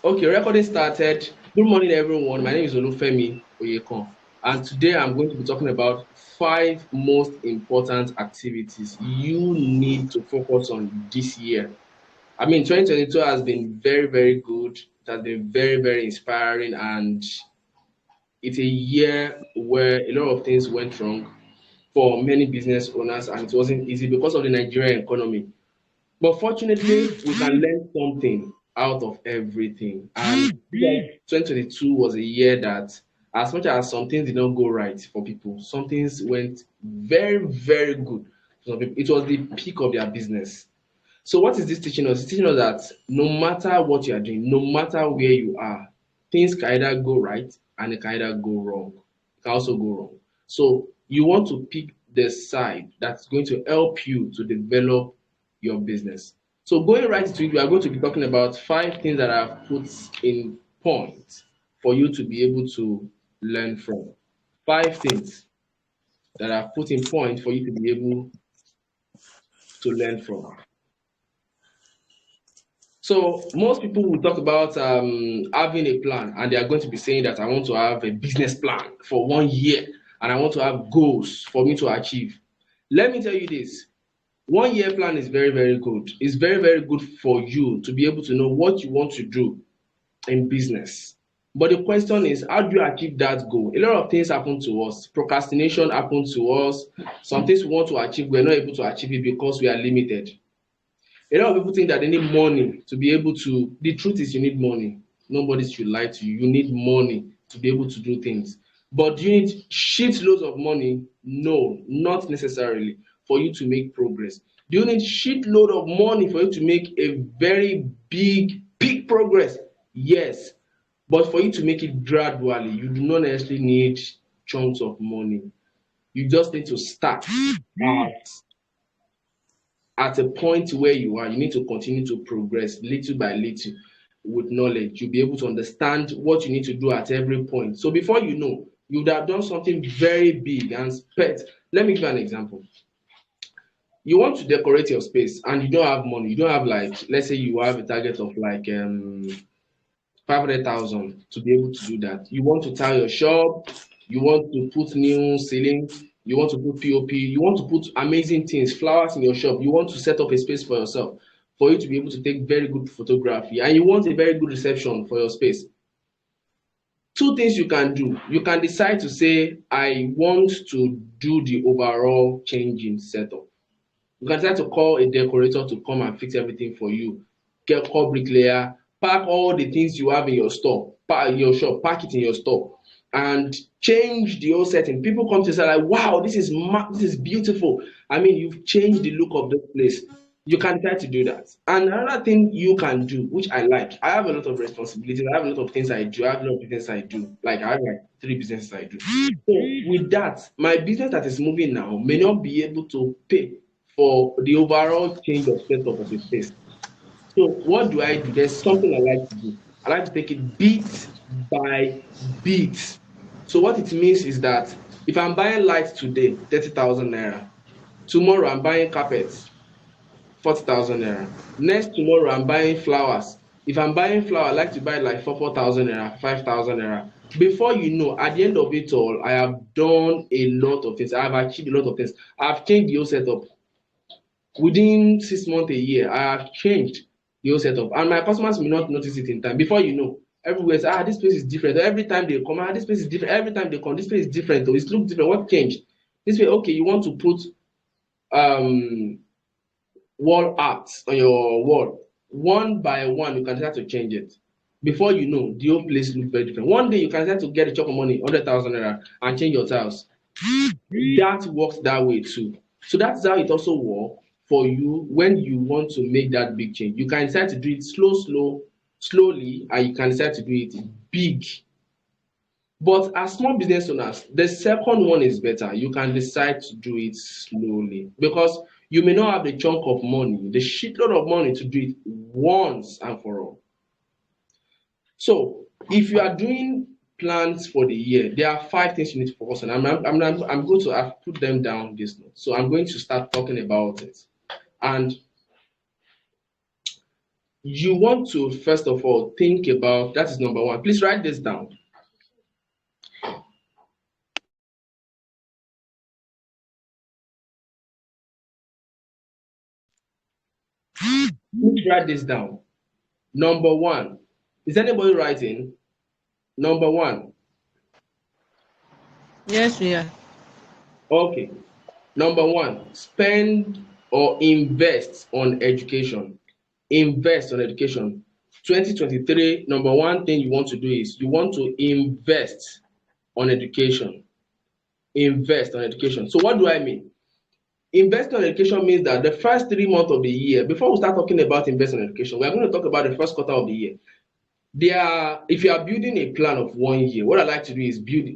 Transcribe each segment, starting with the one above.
Okay, recording started. Good morning, everyone. My name is Olufemi Oyekon, and today I'm going to be talking about five most important activities you need to focus on this year. I mean, 2022 has been very, very good. It has been very, very inspiring, and it's a year where a lot of things went wrong for many business owners, and it wasn't easy because of the Nigerian economy. But fortunately, we can learn something out of everything. And 2022 was a year that, as much as some things did not go right for people, some things went very, very good. For some people, it was the peak of their business. So, what is this teaching us? It's teaching us that no matter what you are doing, no matter where you are, things can either go right and it can either go wrong. It can also go wrong. So, you want to pick the side that's going to help you to develop your business. So, going right to it, we are going to be talking about five things that I've put in point for you to be able to learn from. Five things that I've put in point for you to be able to learn from. So most people will talk about having a plan, and they are going to be saying that I want to have a business plan for 1 year, and I want to have goals for me to achieve. Let me tell you this: 1 year plan is very, very good. It's very, very good for you to be able to know what you want to do in business. But the question is, how do you achieve that goal? A lot of things happen to us. Procrastination happens to us. Some things we want to achieve, we're not able to achieve it because we are limited. A lot of people think that they need money to be able to. The truth is, you need money. Nobody should lie to you. You need money to be able to do things. But do you need shit loads of money? No, not necessarily for you to make progress. Do you need shit load of money for you to make a very big progress? Yes. But for you to make it gradually, you do not necessarily need chunks of money. You just need to start at a point where you are. You need to continue to progress little by little with knowledge. You'll be able to understand what you need to do at every point. So before you know, you would have done something very big and spent. Let me give you an example. You want to decorate your space and you don't have money. You don't have, like, let's say you have a target of like 500,000 to be able to do that. You want to tile your shop, you want to put new ceilings, you want to put POP, you want to put amazing things, flowers in your shop, you want to set up a space for yourself for you to be able to take very good photography, and you want a very good reception for your space. Two things you can do. You can decide to say, I want to do the overall changing setup. You can decide to call a decorator to come and fix everything for you. Call bricklayer, pack all the things you have in your store, pack your shop, pack it in your store, and change the whole setting. People come to say like, wow, this is beautiful. I mean, you've changed the look of the place. You can decide to do that. And another thing you can do, which I like, I have a lot of responsibilities. I have a lot of things I do. I have a lot of business I do. Like, I have like three businesses I do. So with that, my business that is moving now may not be able to pay for the overall change of setup of a space. So what do I do? There's something I like to do. I like to take it bit by bit. So what it means is that if I'm buying lights today, 30,000 naira. Tomorrow I'm buying carpets, 40,000 naira. Next tomorrow I'm buying flowers. If I'm buying flower, I like to buy like 4,000 naira, 5,000 naira. Before you know, at the end of it all, I have done a lot of things. I have achieved a lot of things. I've changed the whole setup. Within 6 months, a year, I have changed the whole setup, and my customers may not notice it in time. Before you know, everywhere say, this place is different. Every time they come, this place is different. Every time they come, this place is different. Oh, it looks different. What changed? This way, okay, you want to put um wall art on your wall. One by one, you can start to change it. Before you know, the whole place look very different. One day you can start to get a chunk of money, 100,000 naira, and change your tiles. That works that way too. So that's how it also work for you when you want to make that big change. You can decide to do it slowly, and you can decide to do it big. But as small business owners, the second one is better. You can decide to do it slowly because you may not have the chunk of money, the shitload of money to do it once and for all. So if you are doing plans for the year, there are five things you need to focus on. I'm going to have put them down this note. So I'm going to start talking about it. And You want to first of all think about, that is number one. Please write this down. Please write this down. Number one. Is anybody writing? Number one. Yes, we are. Okay. Number one, spend or invest on education. Invest on education. 2023, number one thing you want to do is you want to invest on education. Invest on education. So what do I mean? Invest on education means that the first 3 months of the year, before we start talking about invest on education, we are going to talk about the first quarter of the year. If you are building a plan of 1 year, what I like to do is build,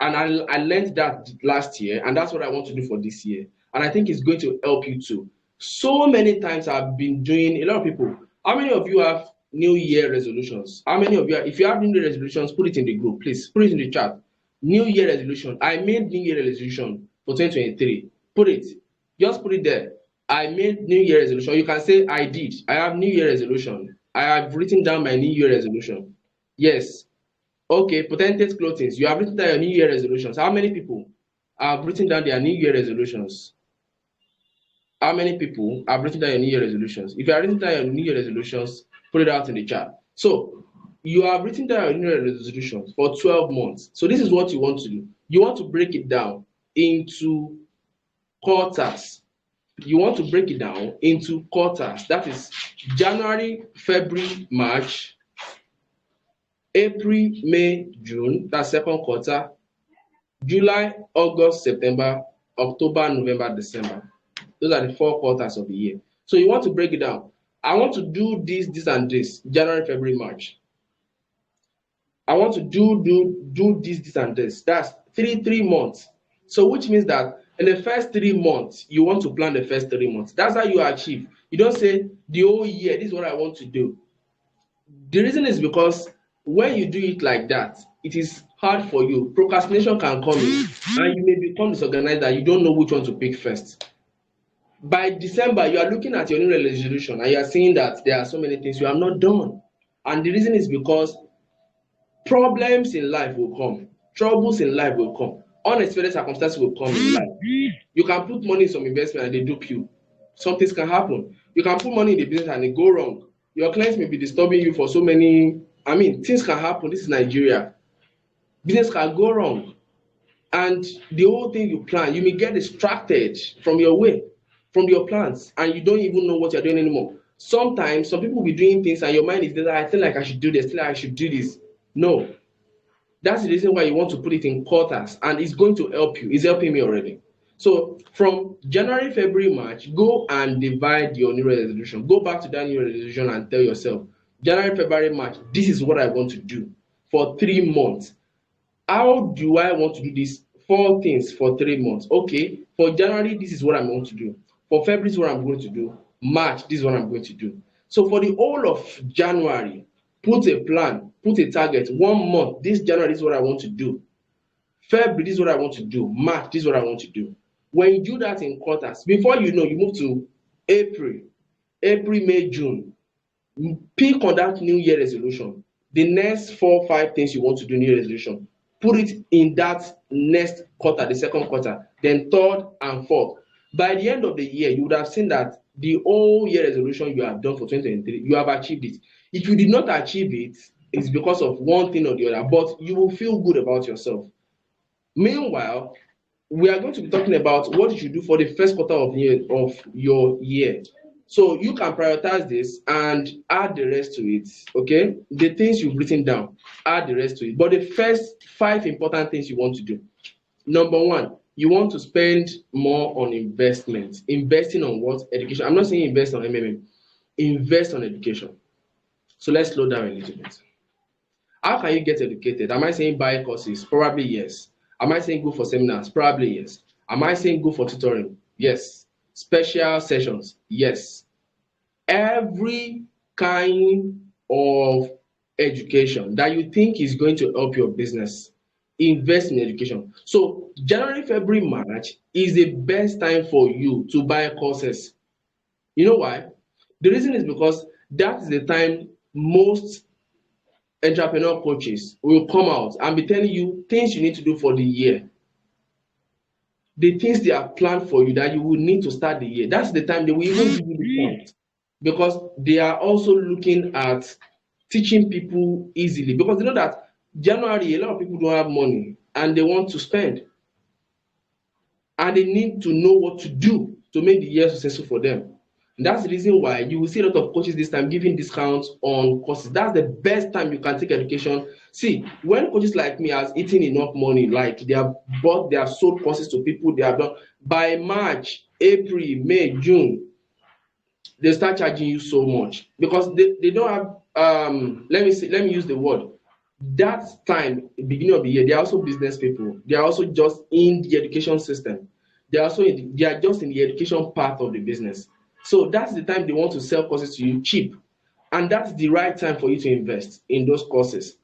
and I learned that last year, and that's what I want to do for this year. And I think it's going to help you too. So many times I've been doing, a lot of people, how many of you have New Year resolutions? How many of you, if you have New Year resolutions, put it in the group, please. Put it in the chat. New Year resolution. I made New Year resolution for 2023. Put it. Just put it there. I made New Year resolution. You can say I did. I have New Year resolution. I have written down my New Year resolution. Yes. Okay, potentate clothing. You have written down your New Year resolutions. How many people have written down their New Year resolutions? How many people have written down your New Year resolutions? If you have written down your New Year resolutions, put it out in the chat. So you have written down your New Year resolutions for 12 months. So this is what you want to do. You want to break it down into quarters. You want to break it down into quarters. That is January, February, March, April, May, June, that's second quarter, July, August, September, October, November, December. Those are the 4 quarters of the year. So you want to break it down. I want to do this, and this, January, February, March. I want to do this, and this. That's three months. So which means that in the first 3 months, you want to plan the first 3 months. That's how you achieve. You don't say the whole year, this is what I want to do. The reason is because when you do it like that, it is hard for you. Procrastination can come in, and you may become disorganized that you don't know which one to pick first. By December, you are looking at your new resolution and you are seeing that there are so many things you have not done. And the reason is because problems in life will come, troubles in life will come, unexpected circumstances will come in life. You can put money in some investment and they dupe you. Some things can happen. You can put money in the business and it go wrong. Your clients may be disturbing you for so many, things can happen. This is Nigeria. Business can go wrong. And the whole thing you plan, you may get distracted from your way, from your plans, and you don't even know what you're doing anymore. Sometimes some people will be doing things and your mind is there, I feel like I should do this, I feel like I should do this. No. That's the reason why you want to put it in quarters, and it's going to help you. It's helping me already. So from January, February, March, go and divide your new resolution. Go back to that new resolution and tell yourself, January, February, March, this is what I want to do for 3 months. How do I want to do this? 4 things for 3 months. Okay, for January, this is what I'm going to do. For February, this is what I'm going to do. March, this is what I'm going to do. So for the whole of January, put a plan, put a target. 1 month, this January, this is what I want to do. February, this is what I want to do. March, this is what I want to do. When you do that in quarters, before you know, you move to April, May, June. Pick on that New Year resolution. The next 4 5 things you want to do New Year resolution. Put it in that next quarter, the second quarter, then third and fourth. By the end of the year, you would have seen that the whole year resolution you have done for 2023, you have achieved it. If you did not achieve it, it's because of one thing or the other, but you will feel good about yourself. Meanwhile, we are going to be talking about what you should do for the first quarter of your year. So you can prioritize this and add the rest to it. Okay, the things you've written down, add the rest to it. But the first 5 important things you want to do. Number one, you want to spend more on investment. Investing on what? Education. I'm not saying invest on MMM. Invest on education. So let's slow down a little bit. How can you get educated? Am I saying buy courses? Probably yes. Am I saying go for seminars? Probably yes. Am I saying go for tutoring? Yes. Special sessions? Yes. Every kind of education that you think is going to help your business, invest in education. So January, February, March is the best time for you to buy courses. You know why? The reason is because That is the time most entrepreneur coaches will come out and be telling you things you need to do for the year, the things they have planned for you that you will need to start the year. That's the time they will even give you discount, because they are also looking at teaching people easily, because they know that January a lot of people don't have money and they want to spend, and they need to know what to do to make the year successful for them. And that's the reason why you will see a lot of coaches this time giving discounts on courses. That's the best time you can take education. See, when coaches like me has eaten enough money, like they have sold courses to people, they have done by March, April, May, June, they start charging you so much because they don't have let me use the word, that time beginning of the year, they are also business people, they are also just in the education system, they are just in the education part of the business. So that's the time they want to sell courses to you cheap, and that's the right time for you to invest in those courses.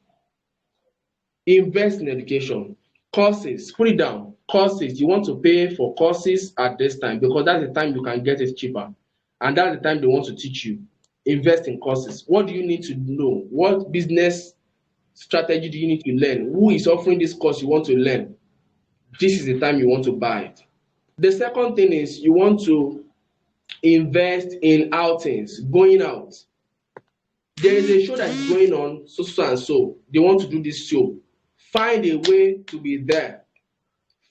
Invest in education. Courses, put it down. Courses, you want to pay for courses at this time because that's the time you can get it cheaper, and that's the time they want to teach you. Invest in courses. What do you need to know? What business strategy do you need to learn? Who is offering this course you want to learn? This is the time you want to buy it. The second thing is you want to invest in outings, going out. There is a show that is going on, so so and so. They want to do this show. Find a way to be there.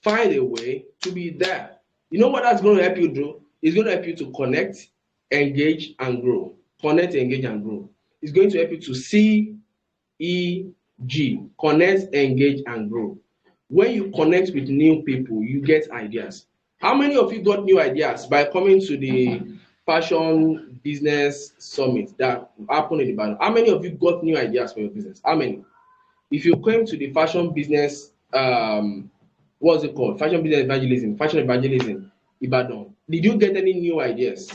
Find a way to be there. You know what that's going to help you do? It's going to help you to connect, engage, and grow. Connect, engage, and grow. It's going to help you to see EG. Connect, engage, and grow. When you connect with new people, you get ideas. How many of you got new ideas by coming to the fashion business summit that happened in Ibadan? How many of you got new ideas for your business? How many? If you came to the fashion business, what's it called? Fashion evangelism, Ibadan. Did you get any new ideas?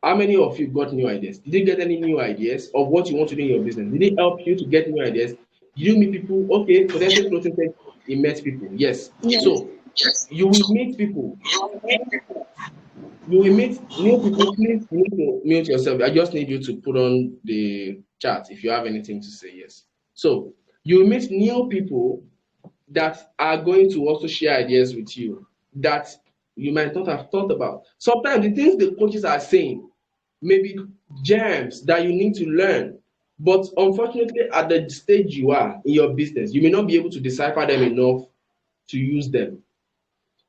How many of you got new ideas? Did you get any new ideas of what you want to do in your business? Did it help you to get new ideas? Did you meet people? Okay, potential clothing tech, you met people. Yes. So you will meet people. You will meet new people. Please you need to mute yourself. I just need you to put on the chat if you have anything to say. Yes. So you will meet new people that are going to also share ideas with you that you might not have thought about. Sometimes the things the coaches are saying may be gems that you need to learn. But unfortunately, at the stage you are in your business, you may not be able to decipher them enough to use them.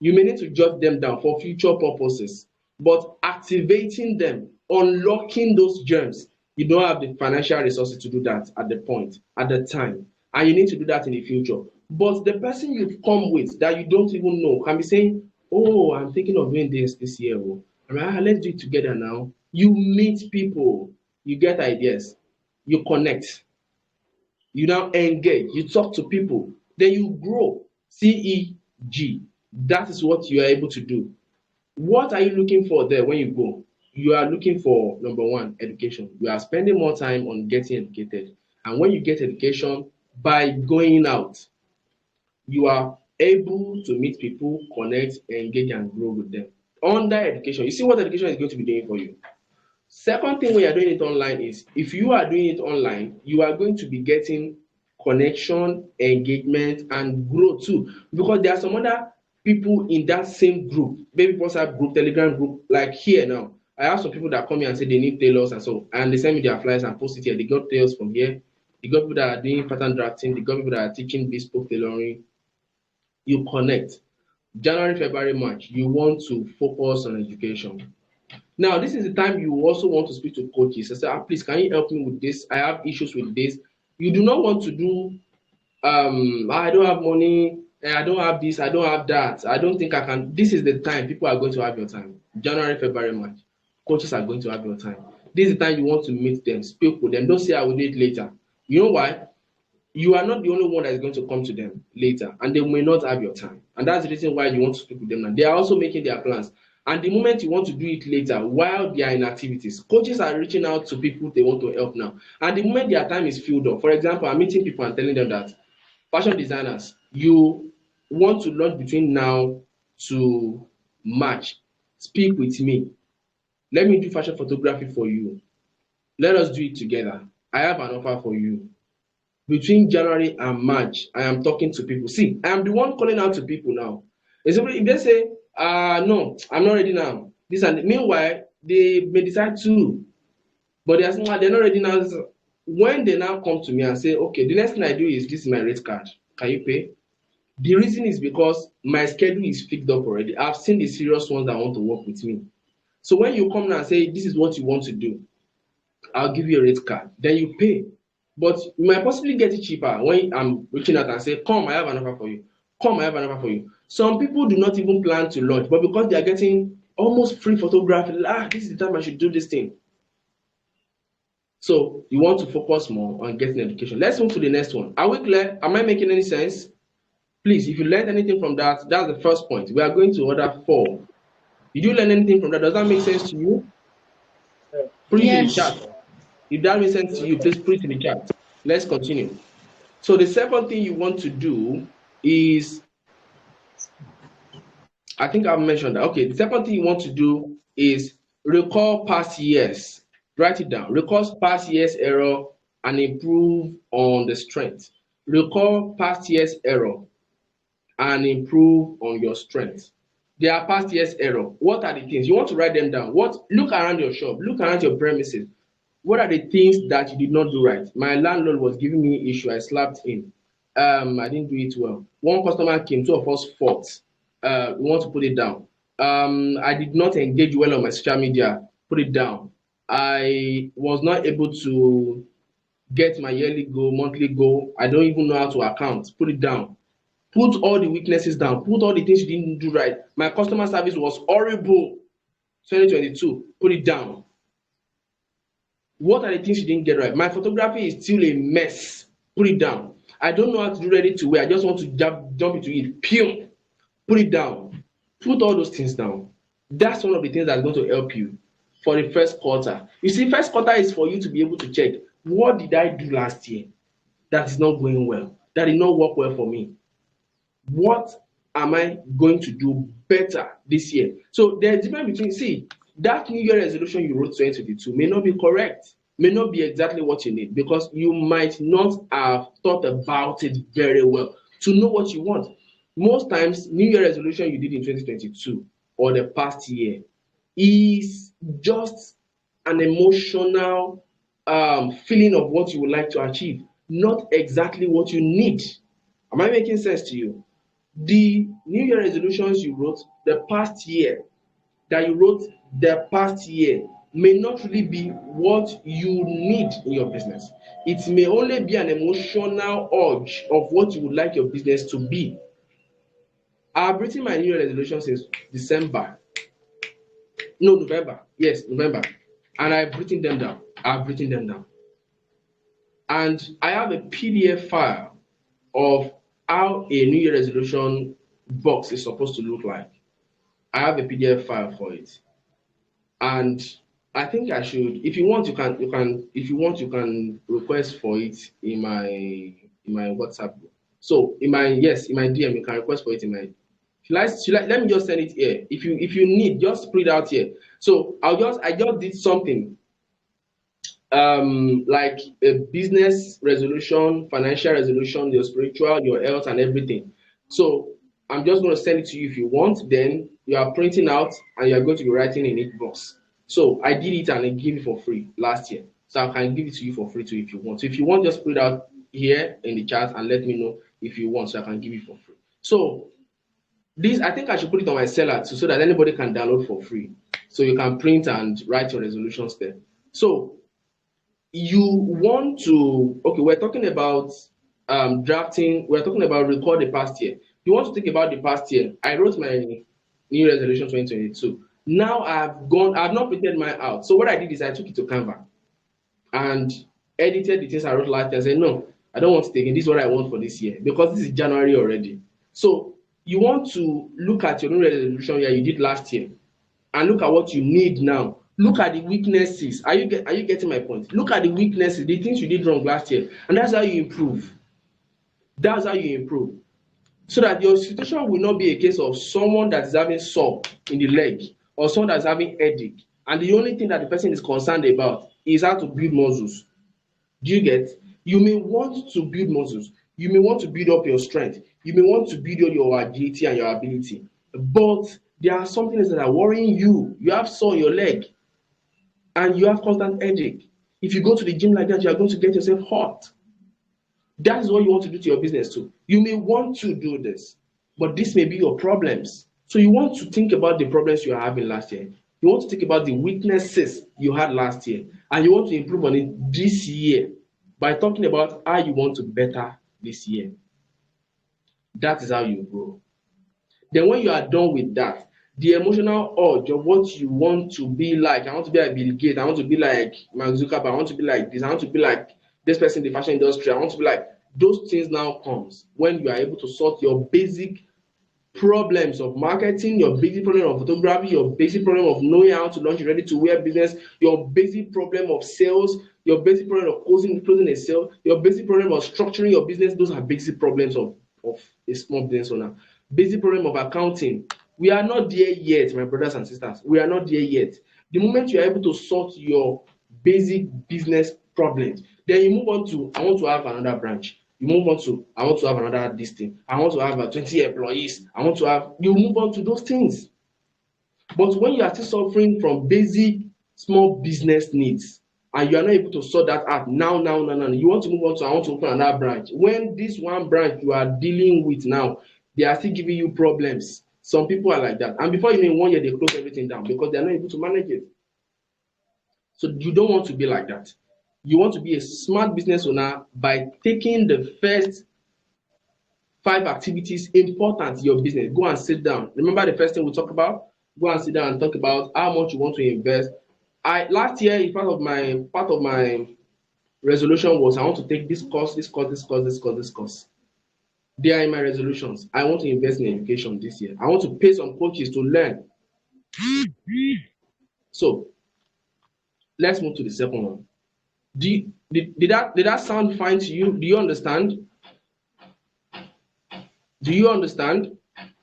You may need to jot them down for future purposes. But activating them, unlocking those gems, you don't have the financial resources to do that at the point, at the time. And you need to do that in the future. But the person you've come with that you don't even know can be saying, oh, I'm thinking of doing this year. Oh. Let's do it together now. You meet people, you get ideas, you connect, you now engage, you talk to people, then you grow. CEG. That is what you are able to do. What are you looking for there when you go? You are looking for number one, education. You are spending more time on getting educated. And when you get education by going out, you are able to meet people, connect, engage, and grow with them. Under education, you see what education is going to be doing for you. Second thing when you're doing it online is if you are doing it online, you are going to be getting connection, engagement, and growth too. Because there are some other people in that same group, maybe WhatsApp group, Telegram group, like here now. I have some people that come here and say they need tailors and so, and they send me their flyers and post it here. They got tailors from here. They got people that are doing pattern drafting. They got people that are teaching bespoke tailoring. You connect. January, February, March, you want to focus on education. Now, this is the time you also want to speak to coaches. I say, please, can you help me with this? I have issues with this. You do not want to do, I don't have money, I don't have this, I don't have that. I don't think I can. This is the time people are going to have your time. January, February, March. Coaches are going to have your time. This is the time you want to meet them, speak with them. Don't say, I will do it later. You know why? You are not the only one that is going to come to them later, and they may not have your time. And that's the reason why you want to speak with them now. They are also making their plans. And the moment you want to do it later, while they are in activities, coaches are reaching out to people they want to help now. And the moment their time is filled up, for example, I'm meeting people and telling them that fashion designers, you want to launch between now to March, speak with me. Let me do fashion photography for you. Let us do it together. I have an offer for you. Between January and March, I am talking to people. See, I am the one calling out to people now. If they say, no, I'm not ready now, this and meanwhile, they may decide to, but they're not ready now. When they now come to me and say, okay, the next thing I do is this is my rate card. Can you pay? The reason is because my schedule is fixed up already. I've seen the serious ones that want to work with me. So when you come now and say this is what you want to do, I'll give you a rate card. Then you pay. But you might possibly get it cheaper when I'm reaching out and say, come, I have an offer for you. Come, I have an offer for you. Some people do not even plan to launch, but because they are getting almost free photography, this is the time I should do this thing. So you want to focus more on getting education. Let's move to the next one. Are we clear? Am I making any sense? Please, if you learned anything from that, that's the first point. We are going to order 4. Did you learn anything from that? Does that make sense to you? Put it in the Yes. chat. If that makes sense to you, please put it in the chat. Let's continue. So the second thing you want to do is, I think I've mentioned that. Okay, the second thing you want to do is recall past years. Write it down. Recall past years' error and improve on the strength. Recall past years' error and improve on your strength. There are past years' error. What are the things? You want to write them down. Look around your shop, look around your premises. What are the things that you did not do right? My landlord was giving me issue. I slapped him. I didn't do it well. One customer came, 2 of us fought. We want to put it down. I did not engage well on my social media. Put it down. I was not able to get my yearly goal, monthly goal. I don't even know how to account. Put it down. Put all the weaknesses down. Put all the things you didn't do right. My customer service was horrible. 2022. Put it down. What are the things you didn't get right? My photography is still a mess. Put it down. I don't know how to do ready to wear. I just want to jump into it. Pew. Put it down. Put all those things down. That's one of the things that's going to help you for the first quarter. You see, first quarter is for you to be able to check, what did I do last year that is not going well, that did not work well for me? What am I going to do better this year? So there's a difference between, see, that New Year resolution you wrote 2022 may not be correct, may not be exactly what you need, because you might not have thought about it very well to know what you want. Most times, New Year resolution you did in 2022 or the past year is just an emotional feeling of what you would like to achieve, not exactly what you need. Am I making sense to you? The New Year resolutions you wrote the past year, that you wrote the past year, may not really be what you need in your business. It may only be an emotional urge of what you would like your business to be. I've written my New Year resolution since December. No, November. Yes, November. And I've written them down. I've written them down. And I have a PDF file of how a New Year resolution box is supposed to look like. I have a PDF file for it. And I think I should, if you want, if you want, you can request for it in my WhatsApp group. So in my DM, you can request for it in my, let me just send it here. If you need, just print it out here. So I just did something like a business resolution, financial resolution, your spiritual, your health, and everything. So I'm just going to send it to you if you want. Then you are printing out and you are going to be writing in each box. So I did it and I gave it for free last year. So I can give it to you for free too if you want. So if you want, just put it out here in the chat and let me know if you want, so I can give it for free. So this, I think I should put it on my seller too, so that anybody can download for free. So you can print and write your resolutions there. So you want to, okay, we're talking about drafting, we're talking about record the past year. You want to think about the past year. I wrote my new resolution 2022. Now I've not printed mine out. So what I did is I took it to Canva and edited the things I wrote last year and said, no, I don't want to take it. This is what I want for this year, because this is January already. So you want to look at your new resolution year you did last year and look at what you need now. Look at the weaknesses. Are you getting my point? Look at the weaknesses, the things you did wrong last year, and that's how you improve. That's how you improve. So that your situation will not be a case of someone that is having sore in the leg or someone that's having headache and the only thing that the person is concerned about is how to build muscles. Do you get? You may want to build muscles, you may want to build up your strength, you may want to build up your agility and your ability, but there are some things that are worrying you. You have sore on your leg and you have constant headache. If you go to the gym like that, you are going to get yourself hot. That is what you want to do to your business too. You may want to do this, but this may be your problems. So you want to think about the problems you are having last year. You want to think about the weaknesses you had last year, and you want to improve on it this year by talking about how you want to better this year. That is how you grow. Then when you are done with that, the emotional urge of what you want to be like, I want to be like Bill Gates, I want to be like Mark Zuckerberg, I want to be like this, I want to be like this person in the fashion industry, I want to be like, those things now comes when you are able to sort your basic problems of marketing, your basic problem of photography, your basic problem of knowing how to launch a ready to wear business, your basic problem of sales, your basic problem of closing a sale, your basic problem of structuring your business. Those are basic problems of a small business owner. Basic problem of accounting. We are not there yet, my brothers and sisters. We are not there yet. The moment you are able to sort your basic business problems, then you move on to I want to have another branch. You move on to I want to have another this thing. I want to have 20 employees. I want to have you move on to those things. But when you are still suffering from basic small business needs and you are not able to sort that out now, you want to move on to I want to open another branch. When this one branch you are dealing with now, they are still giving you problems. Some people are like that. And before you know, in 1 year, they close everything down because they are not able to manage it. So you don't want to be like that. You want to be a smart business owner by taking the first 5 activities important in your business. Go and sit down. Remember the first thing we talk about? Go and sit down and talk about how much you want to invest. I last year, part of my resolution was I want to take this course, this course, this course, this course, this course. They are in my resolutions. I want to invest in education this year. I want to pay some coaches to learn. So let's move to the second one. Did that sound fine to you? Do you understand? Do you understand?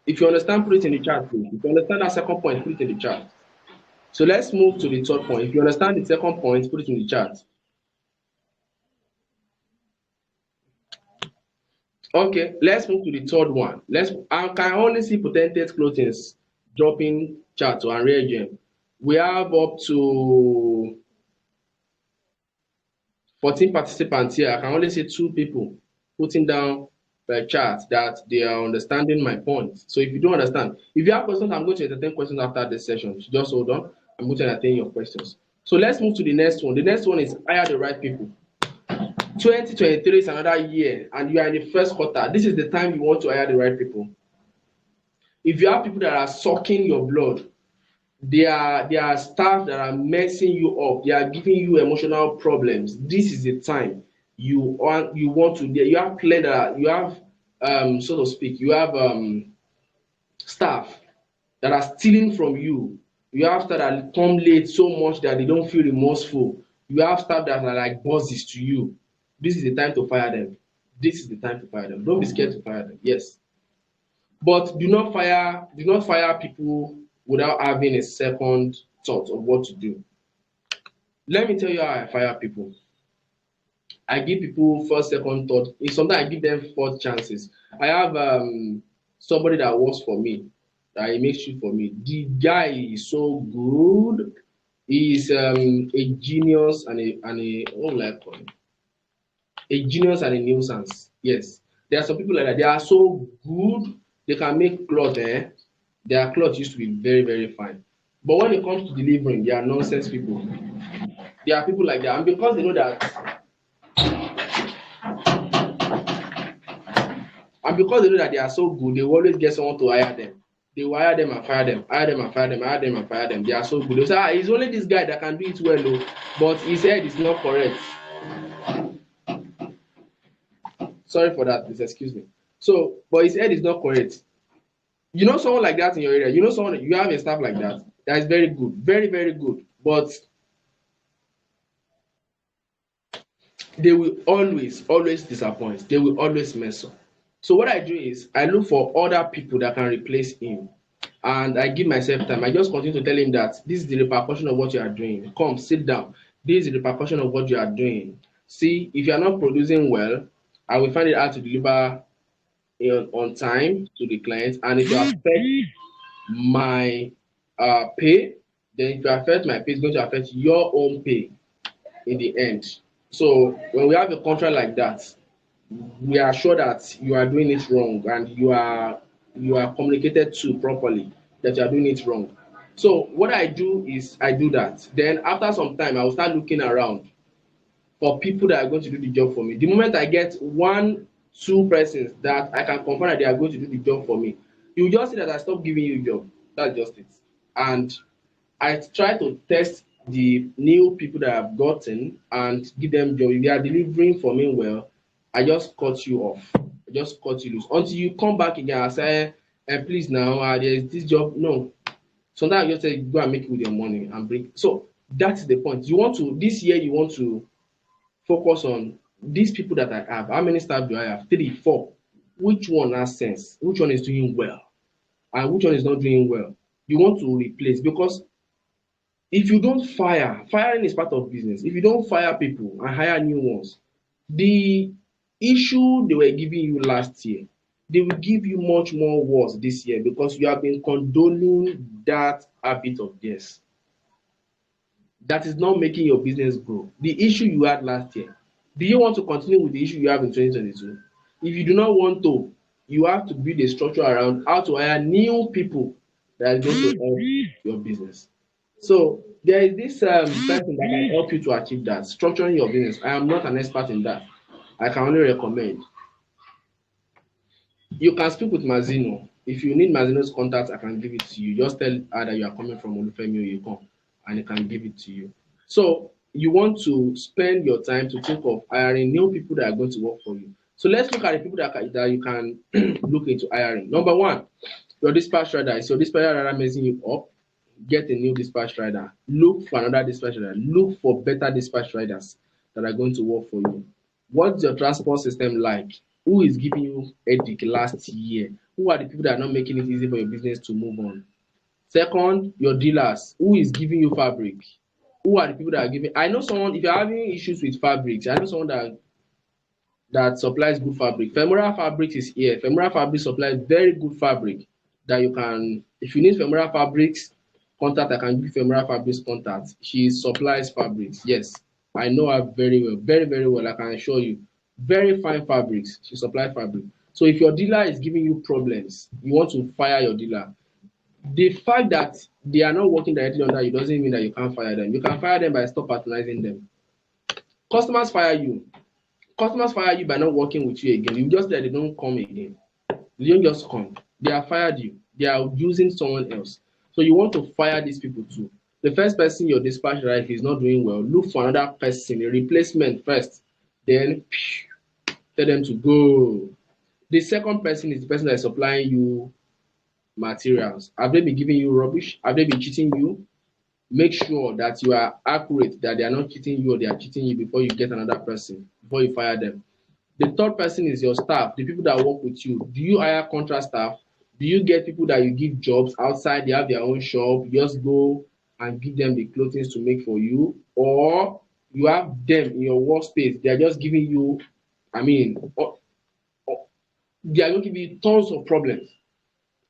If you understand, put it in the chat, please. If you understand that second point, put it in the chat. So let's move to the third point. If you understand the second point, put it in the chat. Okay, let's move to the third one. I can only see Potentate Clothings dropping chat to Unreal Gem. We have up to 14 participants here. I can only see 2 people putting down the chat that they are understanding my point. So if you don't understand, if you have questions, I'm going to entertain questions after this session. So just hold on. I'm going to entertain your questions. So let's move to the next one. The next one is hire the right people. 2023 is another year and you are in the first quarter. This is the time you want to hire the right people. If you have people that are sucking your blood, they are staff that are messing you up, they are giving you emotional problems, this is the time you want to you have that you have so to speak, you have staff that are stealing from you. You have staff that come late so much that they don't feel remorseful. You have staff that are like bosses to you. This is the time to fire them. This is the time to fire them. Don't be scared to fire them. Yes, but do not fire people without having a second thought of what to do. Let me tell you how I fire people. I give people first, second thought. If sometimes I give them 4 chances. I have somebody that works for me, that he makes shit for me. The guy is so good. He's a genius and a what will I call him? A genius and a nuisance. Yes. There are some people like that. They are so good, they can make cloth, eh? Their cloth used to be very, very fine. But when it comes to delivering, they are nonsense people. There are people like that. And because they know that they are so good, they will always get someone to hire them. They will hire them and fire them, hire them and fire them, hire them and fire them. They are so good. They say, it's only this guy that can do it well, though, but his head is not correct. Sorry for that, please excuse me. So, but his head is not correct. You know someone like that in your area, you know someone, you have a staff like that that is very good, very, very good, but they will always disappoint. They will always mess up. So what I do is I look for other people that can replace him. and I give myself time. I just continue to tell him that this is the repercussion of what you are doing. Come, sit down. This is the repercussion of what you are doing. See, if you are not producing well, I will find it hard to deliver on time to the client, and if you affect my pay, then if you affect my pay, it's going to affect your own pay in the end. So when we have a contract like that, we are sure that you are doing it wrong and you are communicated to properly that you are doing it wrong. So what I do is I do that. Then after some time, I will start looking around for people that are going to do the job for me. The moment I get one, two persons that I can confirm that they are going to do the job for me, you just see that I stop giving you a job. That's just it. And I try to test the new people that I've gotten and give them job. If they are delivering for me well, I just cut you off. I just cut you loose. Until you come back again and say, please now, there is this job. No. Sometimes I just say, go and make it with your money and bring. So that's the point. You want to, this year, you want to focus on these people that I have. How many staff do I have? Three, four. Which one has sense? Which one is doing well? And which one is not doing well? You want to replace, because if you don't fire, firing is part of business. If you don't fire people and hire new ones, the issue they were giving you last year, they will give you much more worse this year because you have been condoning that habit of theirs. That is not making your business grow. The issue you had last year, do you want to continue with the issue you have in 2022? If you do not want to, you have to build a structure around how to hire new people that is going to help your business. So there is this person that can help you to achieve that, structuring your business. I am not an expert in that. I can only recommend. You can speak with Mazino. If you need Mazino's contact, I can give it to you. Just tell her that you are coming from Olufemi Oyekon, and he can give it to you. So you want to spend your time to think of hiring new people that are going to work for you. So let's look at the people that you can look into hiring. Number one, your dispatch rider. Is your dispatch rider messing you up? Get a new dispatch rider. Look for another dispatch rider. Look for better dispatch riders that are going to work for you. What's your transport system like? Who is giving you headache last year? Who are the people that are not making it easy for your business to move on? Second, your dealers. Who is giving you fabric? Who are the people that are giving? I know someone. If you're having issues with fabrics, I know someone that supplies good fabric. Femoral Fabrics is here. Femoral Fabrics supplies very good fabric that you can. If you need Femoral Fabrics contact, I can give Femoral Fabrics contact. She supplies fabrics. Yes, I know her very well, very very well. I can assure you, very fine fabrics. She supplies fabric. So if your dealer is giving you problems, you want to fire your dealer. The fact that they are not working directly under you doesn't mean that you can't fire them. You can fire them by stop patronizing them. Customers fire you. Customers fire you by not working with you again. You just that they don't come again. They don't just come. They have fired you. They are using someone else. So you want to fire these people too. The first person your dispatch right, if he's not doing well, look for another person, a replacement first. Then tell them to go. The second person is the person that is supplying you materials. Have they been giving you rubbish? Have they been cheating you? Make sure that you are accurate, that they are not cheating you or they are cheating you before you get another person, before you fire them. The third person is your staff, the people that work with you. Do you hire contract staff? Do you get people that you give jobs outside, they have their own shop, you just go and give them the clothing to make for you? Or you have them in your workspace, they are just giving you, I mean, they are going to give you tons of problems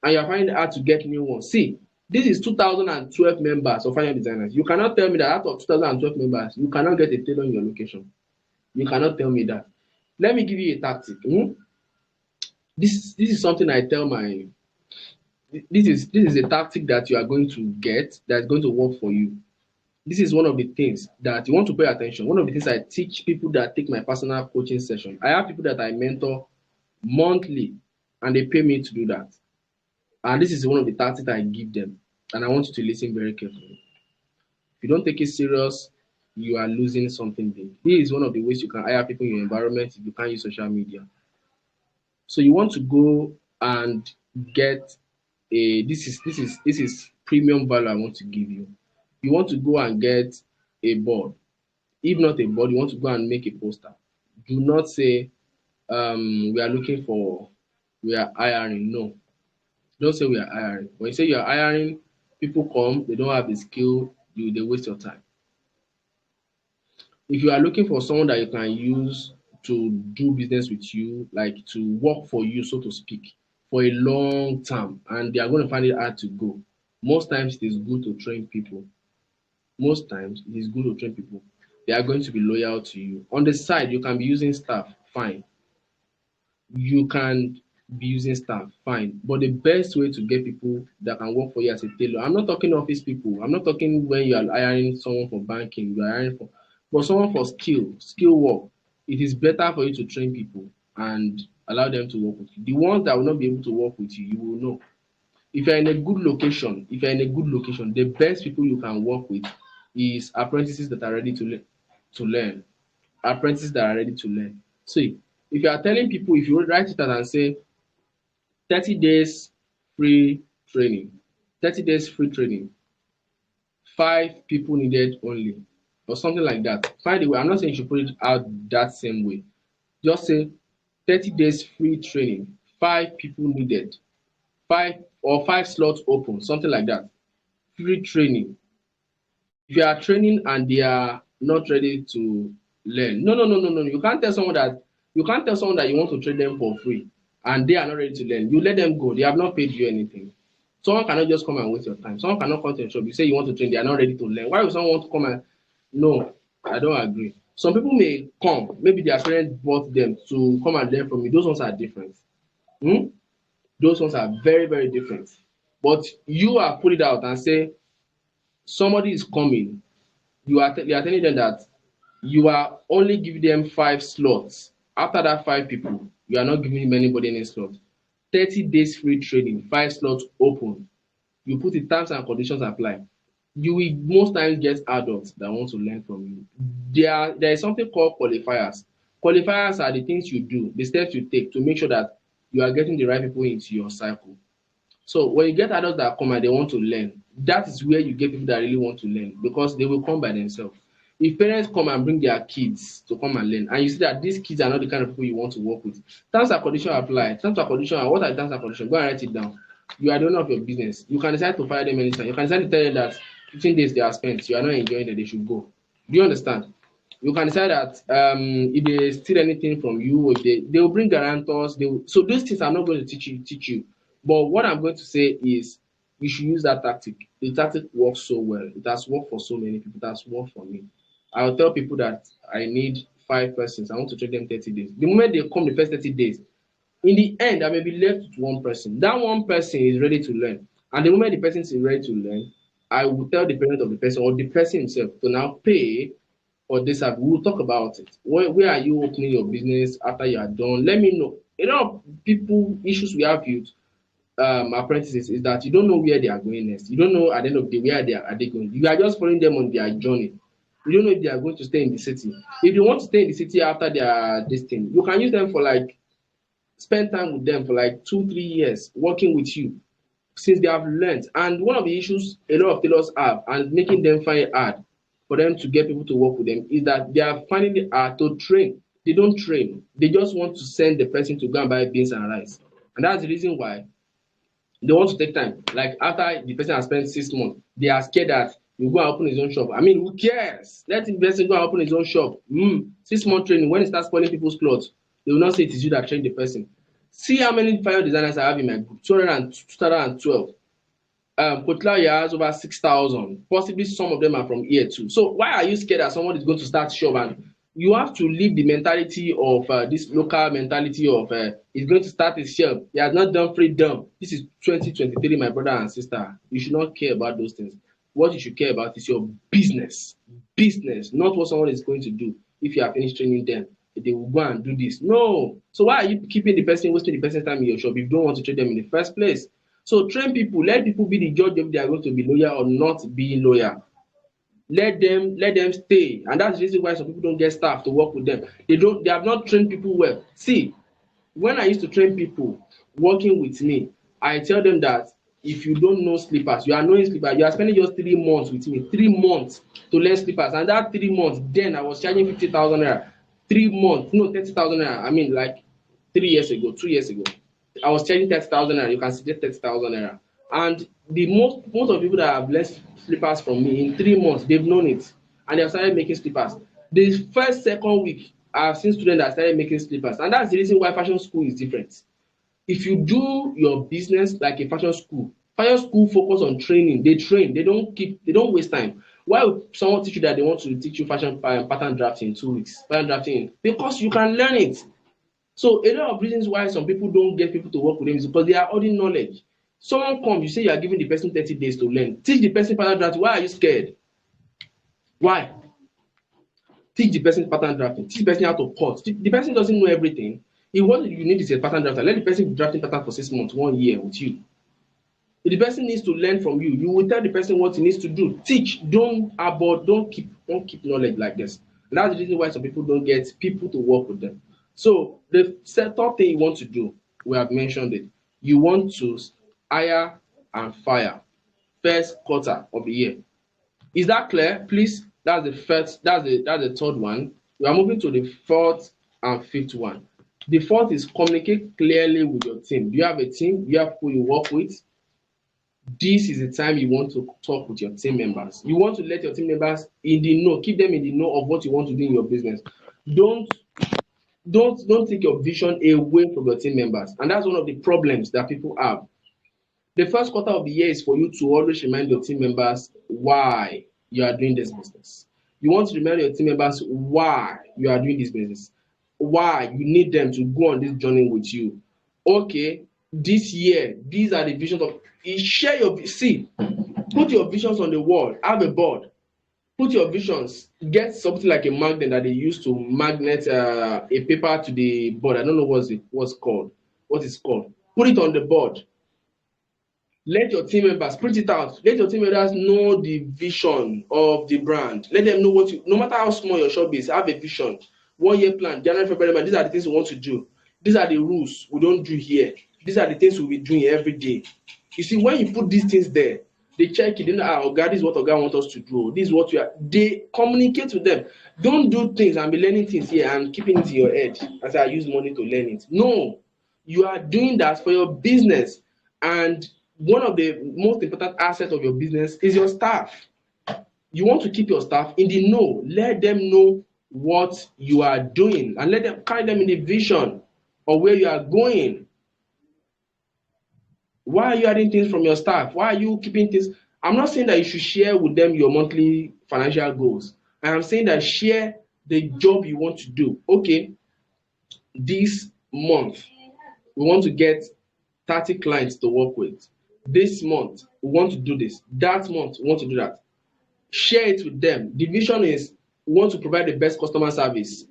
and you are finding it hard to get new ones. See, this is 2012 members of Fine Designers. You cannot tell me that out of 2012 members, you cannot get a tailor in your location. You cannot tell me that. Let me give you a tactic. This is something I tell my. This is a tactic that you are going to get that's going to work for you. This is one of the things that you want to pay attention. One of the things I teach people that take my personal coaching session. I have people that I mentor monthly, and they pay me to do that. And this is one of the tactics I give them, and I want you to listen very carefully. If you don't take it serious, you are losing something big. This is one of the ways you can hire people in your environment if you can't use social media. So you want to go and get a this is premium value I want to give you. You want to go and get a board. If not a board, you want to go and make a poster. Do not say we are looking for we are hiring. No. Don't say we are hiring. When you say you are hiring, people come, they don't have the skill, they waste your time. If you are looking for someone that you can use to do business with you, like to work for you, so to speak, for a long term, and they are going to find it hard to go, most times it is good to train people. Most times it is good to train people. They are going to be loyal to you. On the side, you can be using staff, fine. You can be using staff, fine. But the best way to get people that can work for you as a tailor, I'm not talking office people. I'm not talking when you are hiring someone for banking, you are hiring for, but someone for skill work. It is better for you to train people and allow them to work with you. The ones that will not be able to work with you, you will know. If you're in a good location, the best people you can work with is apprentices that are ready to learn. Apprentices that are ready to learn. See, if you are telling people, if you write it out and say 30 days free training, 30 days free training, 5 people needed only, or something like that. Find a way. I'm not saying you should put it out that same way. Just say 30 days free training, 5 people needed, 5 slots open, something like that. Free training. If you are training and they are not ready to learn, no. You can't tell someone that you want to train them for free and they are not ready to learn. You let them go. They have not paid you anything. Someone cannot just come and waste your time. Someone cannot come to your shop. You say you want to train, they are not ready to learn. Why would someone want to come and no, I don't agree. Some people may come, maybe their parents bought them to come and learn from you. Those ones are different. Hmm? Those ones are very, very different. But you are put it out and say somebody is coming, you are telling them that you are only giving them 5 slots. After that 5 people, you are not giving anybody any slot. 30 days free training, 5 slots open. You put the terms and conditions apply. You will most times get adults that want to learn from you. There is something called qualifiers. Qualifiers are the things you do, the steps you take to make sure that you are getting the right people into your cycle. So when you get adults that come and they want to learn, that is where you get people that really want to learn because they will come by themselves. If parents come and bring their kids to come and learn, and you see that these kids are not the kind of people you want to work with, terms and conditions apply. Terms and conditions, what are the terms and conditions? Go and write it down. You are the owner of your business. You can decide to fire them anytime. You can decide to tell them that 15 days they are spent, you are not enjoying it, they should go. Do you understand? You can decide that if they steal anything from you, if they will bring guarantors. So those things I'm not going to teach you. But what I'm going to say is you should use that tactic. The tactic works so well. It has worked for so many people. It has worked for me. I'll tell people that I need 5 persons. I want to train them 30 days. The moment they come the first 30 days, in the end, I may be left with one person. That one person is ready to learn. And the moment the person is ready to learn, I will tell the parent of the person or the person himself to now pay for this service. We will talk about it. Where are you opening your business after you are done? Let me know. A lot of people, issues we have with apprentices is that you don't know where they are going next. You don't know at the end of the day where are they going. You are just following them on their journey. You don't know if they are going to stay in the city. If they want to stay in the city after their this thing, you can use them for like spend time with them for like 2 3 years working with you since they have learned. And one of the issues a lot of tailors have and making them find it hard for them to get people to work with them is that they are finding it hard to train. They don't train. They just want to send the person to go and buy beans and rice. And that's the reason why they want to take time. Like after the person has spent 6 months, they are scared that you go and open his own shop. I mean, who cares? Let the person go and open his own shop. 6 month training, when he starts spoiling people's clothes, they will not say it is you that trained the person. See how many fire designers I have in my group, 2012. Kotla has over 6,000. Possibly some of them are from here too. So why are you scared that someone is going to start shop? And you have to leave the mentality of this local mentality of he's going to start his shop. He has not done freedom. This is 2023, my brother and sister. You should not care about those things. What you should care about is your business. Business, not what someone is going to do. If you are finished training them, they will go and do this. No. So why are you keeping the person, wasting the person's time in your shop if you don't want to train them in the first place? So train people, let people be the judge if they are going to be loyal or not being loyal. Let them stay. And that's the reason why some people don't get staff to work with them. They have not trained people well. See, when I used to train people working with me, I tell them that if you don't know slippers, you are knowing slippers, you are spending just 3 months with me, 3 months to learn slippers. And that 3 months, then I was charging 50,000 naira. 3 months, no 30,000 naira. I mean, like 3 years ago, 2 years ago. I was charging 30,000 naira. You can see 30,000 naira. And the most of the people that have left slippers from me in 3 months, they've known it, and they've started making slippers. The first second week, I've seen students that started making slippers, and that's the reason why fashion school is different. If you do your business like a fashion school focus on training. They train. They don't waste time. Why would someone teach you that they want to teach you fashion pattern drafting in 2 weeks? Pattern drafting because you can learn it. So a lot of reasons why some people don't get people to work with them is because they are holding knowledge. Someone comes, you say you are giving the person 30 days to learn. Teach the person pattern drafting. Why are you scared? Why? Teach the person pattern drafting. Teach the person how to cut. The person doesn't know everything. What you need is a pattern drafter. Let the person be drafting pattern for 6 months, 1 year with you. If the person needs to learn from you, you will tell the person what he needs to do. Teach. Don't abort. Don't keep knowledge like this. And that's the reason why some people don't get people to work with them. So the third thing you want to do, we have mentioned it. You want to hire and fire first quarter of the year. Is that clear? Please. That's the first. That's the third one. We are moving to the fourth and fifth one. The fourth is communicate clearly with your team. Do you have a team? Do you have who you work with? This is the time you want to talk with your team members. You want to let your team members in the know, keep them in the know of what you want to do in your business. Don't take your vision away from your team members. And that's one of the problems that people have. The first quarter of the year is for you to always remind your team members why you are doing this business. You want to remind your team members why you are doing this business, why you need them to go on this journey with you. Okay, this year, these are the visions of share your put your visions on the wall, have a board, put your visions, get something like a magnet that they use to magnet a paper to the board. I don't know what it's called. Put it on the board. Let your team members print it out. Let your team members know the vision of the brand. Let them know no matter how small your shop is, have a vision. 1 year plan, January, February, March. These are the things we want to do. These are the rules we don't do here. These are the things we'll be doing every day. You see, when you put these things there, they check it. Oga, this is what Oga wants us to do. This is what we are. They communicate with them. Don't do things and be learning things here and keeping it in your head as I use money to learn it. No, you are doing that for your business. And one of the most important assets of your business is your staff. You want to keep your staff in the know. Let them know what you are doing and let them carry them in the vision of where you are going. Why are you adding things from your staff? Why are you keeping things? I'm not saying that you should share with them your monthly financial goals. I am saying that share the job you want to do. Okay, this month we want to get 30 clients to work with. This month we want to do this. That month we want to do that. Share it with them. The vision is we want to provide the best customer service,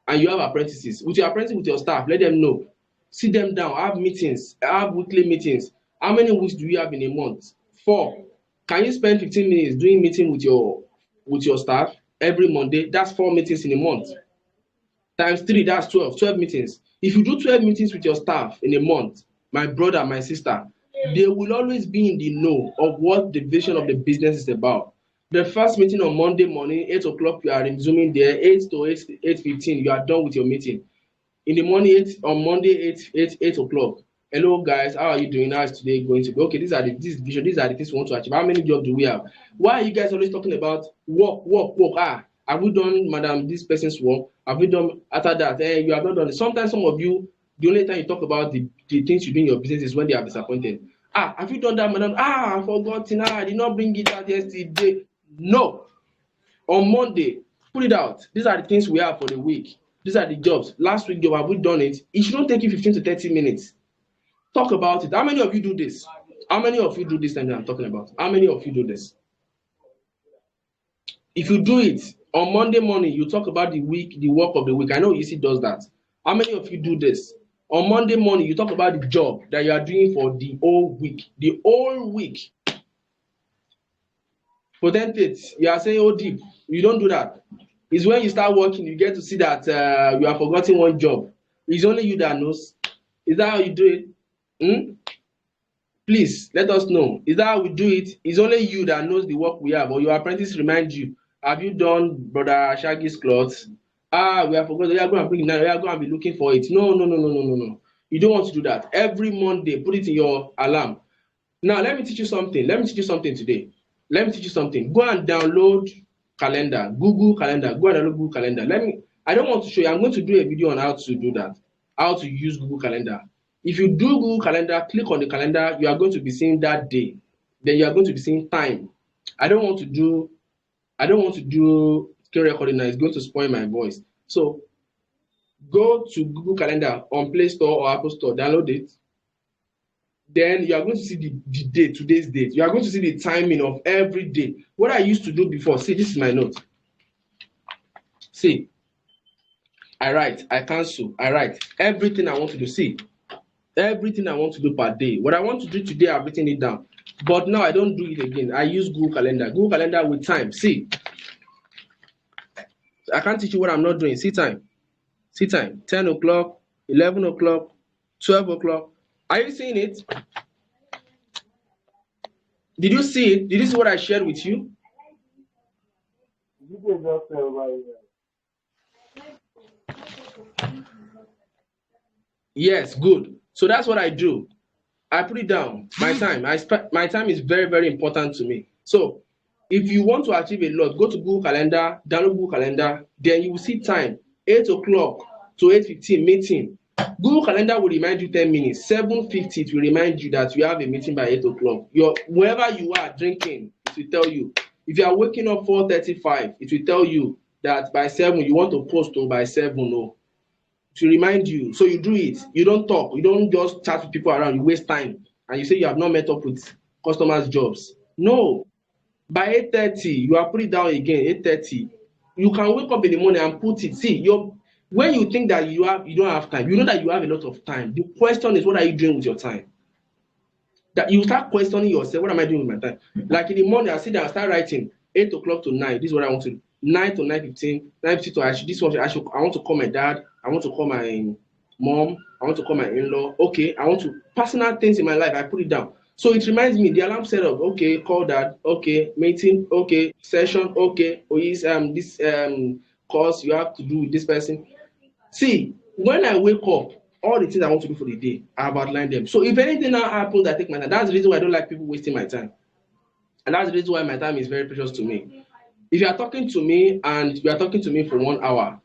and you have apprentices. With your apprentices, with your staff, let them know. Sit them down, have meetings, have weekly meetings. How many weeks do you have in a month? 4. Can you spend 15 minutes doing meeting with your staff every Monday? That's 4 meetings in a month. Times 3, that's 12 meetings. If you do 12 meetings with your staff in a month, my brother, my sister, they will always be in the know of what the vision of the business is about. The first meeting on Monday morning, 8 o'clock, you are resuming there, 8 to 8:15, you are done with your meeting. In the morning, on Monday, 8 o'clock. Hello guys, how are you doing? How is today going to be? Okay, these are the vision, these are the things we want to achieve. How many jobs do we have? Why are you guys always talking about work? Have we done madam this person's work? Have we done after that? You have not done it. Sometimes some of you, the only time you talk about the things you do in your business is when they are disappointed. Have you done that, madam? I forgot. I did not bring it out yesterday. No. On Monday, put it out. These are the things we have for the week. These are the jobs. Last week job, have we done it? It shouldn't take you 15 to 30 minutes. Talk about it. How many of you do this? How many of you do this time that I'm talking about? How many of you do this? If you do it on Monday morning, you talk about the work of the week. I know EC does that. How many of you do this? On Monday morning, you talk about the job that you are doing for the whole week. The whole week. Potentate, you are saying, oh, deep. You don't do that. It's when you start working, you get to see that you have forgotten one job. It's only you that knows. Is that how you do it? Please let us know. Is that how we do it? It's only you that knows the work we have, or your apprentice remind you. Have you done Brother Shaggy's clothes? We have forgotten. We are going to bring it now. We are going to be looking for it. No. You don't want to do that. Every Monday, put it in your alarm. Now, let me teach you something. Let me teach you something today. Let me teach you something. Go and download calendar, Google Calendar. Go and download Google Calendar. I don't want to show you. I'm going to do a video on how to do that, how to use Google Calendar. If you do Google Calendar, click on the calendar, you are going to be seeing that day. Then you are going to be seeing time. I don't want to do screen recording now. It's going to spoil my voice. So go to Google Calendar on Play Store or Apple Store, download it. Then you are going to see the date, today's date. You are going to see the timing of every day. What I used to do before, see, this is my note. See, I write, I cancel, I write everything I want to do. See, everything I want to do per day. What I want to do today, I've written it down. But now I don't do it again. I use Google Calendar. Google Calendar with time. See, I can't teach you what I'm not doing. See time. See time. 10 o'clock, 11 o'clock, 12 o'clock. Are you seeing it? Did you see it? Did you see what I shared with you? Yes, good. So that's what I do. I put it down. My time. My time is very, very important to me. So if you want to achieve a lot, go to Google Calendar, download Google Calendar, then you will see time. 8 o'clock to 8:15 meeting. Google Calendar will remind you 10 minutes. 7:50 it will remind you that you have a meeting by 8 o'clock. Wherever you are drinking, it will tell you. If you are waking up 4:35, it will tell you that by 7 you want to post or by 7 no. To remind you. So you do it. You don't talk. You don't just chat with people around. You waste time. And you say you have not met up with customers' jobs. No. By 8:30, you are put it down again. 8:30. You can wake up in the morning and put it. See, when you think that you don't have time, you know that you have a lot of time. The question is, what are you doing with your time? That you start questioning yourself, what am I doing with my time? Like in the morning, I sit down, I start writing 8 o'clock to 9. This is what I want to do. 9 to 9:15, 9:50 to I want to call my dad, I want to call my mom, I want to call my in-law. Okay, I want to personal things in my life, I put it down. So it reminds me, the alarm set up, okay, call dad, okay, meeting, okay, session, okay, this course you have to do with this person. See, when I wake up, all the things I want to do for the day, I have outlined them. So if anything now happens, I take my time. That's the reason why I don't like people wasting my time. And that's the reason why my time is very precious to me. If you are talking to me and you are talking to me for 1 hour,